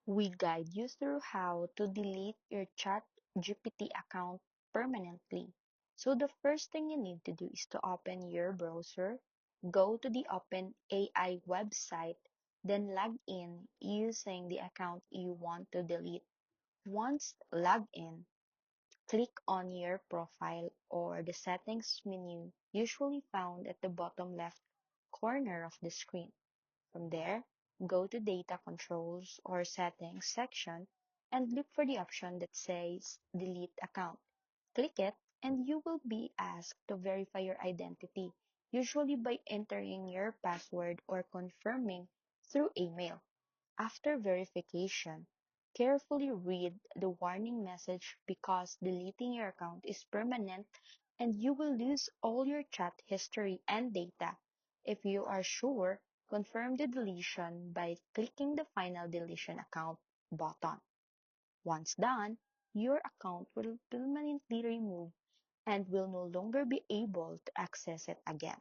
We guide you through how to delete your ChatGPT account permanently. So the first thing you need to do is to open your browser, go to the OpenAI website, then log in using the account you want to delete. Once logged in, click on your profile or the settings menu usually found at the bottom left corner of the screen. From there, go to Data Controls or Settings section and look for the option that says Delete Account. Click it and you will be asked to verify your identity, usually by entering your password or confirming through email. After verification, carefully read the warning message because deleting your account is permanent and you will lose all your chat history and data. If you are sure, confirm the deletion by clicking the Final Deletion Account button. Once done, your account will permanently remove and will no longer be able to access it again.